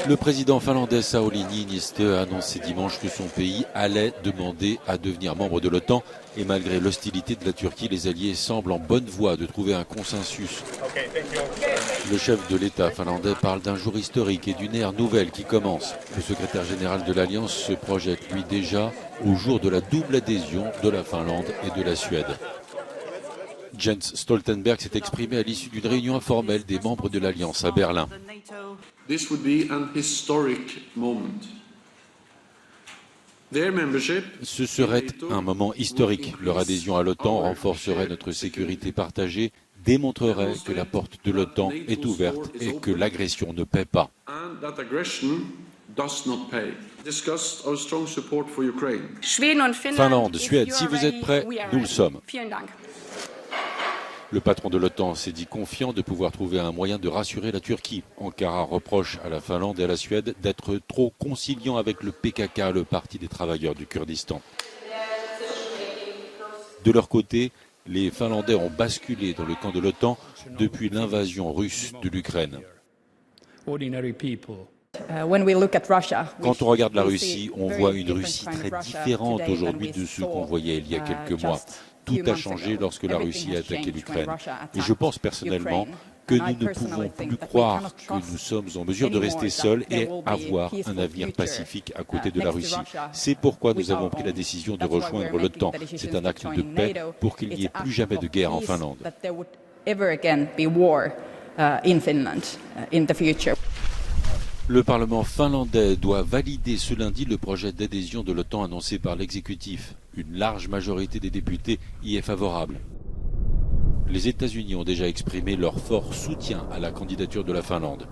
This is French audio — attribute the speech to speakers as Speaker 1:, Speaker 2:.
Speaker 1: Le président finlandais Sauli Niinistö a annoncé dimanche que son pays allait demander à devenir membre de l'OTAN. Et malgré l'hostilité de la Turquie, les alliés semblent en bonne voie de trouver un consensus. Le chef de l'État finlandais parle d'un jour historique et d'une ère nouvelle qui commence. Le secrétaire général de l'Alliance se projette, lui, déjà au jour de la double adhésion de la Finlande et de la Suède. Jens Stoltenberg s'est exprimé à l'issue d'une réunion informelle des membres de l'Alliance à Berlin.
Speaker 2: This would be an historic moment. Their membership
Speaker 1: Ce serait un moment historique. Leur adhésion à l'OTAN renforcerait notre sécurité partagée, démontrerait que la porte de l'OTAN est ouverte et que l'agression ne paie pas.
Speaker 2: and that aggression does not pay. Discussed our strong support for Ukraine.
Speaker 1: Finlande, Suède, si vous êtes prêts, nous le sommes. Le patron de l'OTAN s'est dit confiant de pouvoir trouver un moyen de rassurer la Turquie. Ankara reproche à la Finlande et à la Suède d'être trop conciliants avec le PKK, le Parti des travailleurs du Kurdistan. De leur côté, les Finlandais ont basculé dans le camp de l'OTAN depuis l'invasion russe de l'Ukraine. Quand on regarde la Russie, on voit une Russie très différente aujourd'hui de ce qu'on voyait il y a quelques mois. Tout a changé lorsque la Russie a attaqué l'Ukraine. Et je pense personnellement que nous ne pouvons plus croire que nous sommes en mesure de rester seuls et avoir un avenir pacifique à côté de la Russie. C'est pourquoi nous avons pris la décision de rejoindre l'OTAN. C'est un acte de paix pour qu'il n'y ait plus jamais de guerre en Finlande. Le Parlement finlandais doit valider ce lundi le projet d'adhésion de l'OTAN annoncé par l'exécutif. Une large majorité des députés y est favorable. Les États-Unis ont déjà exprimé leur fort soutien à la candidature de la Finlande.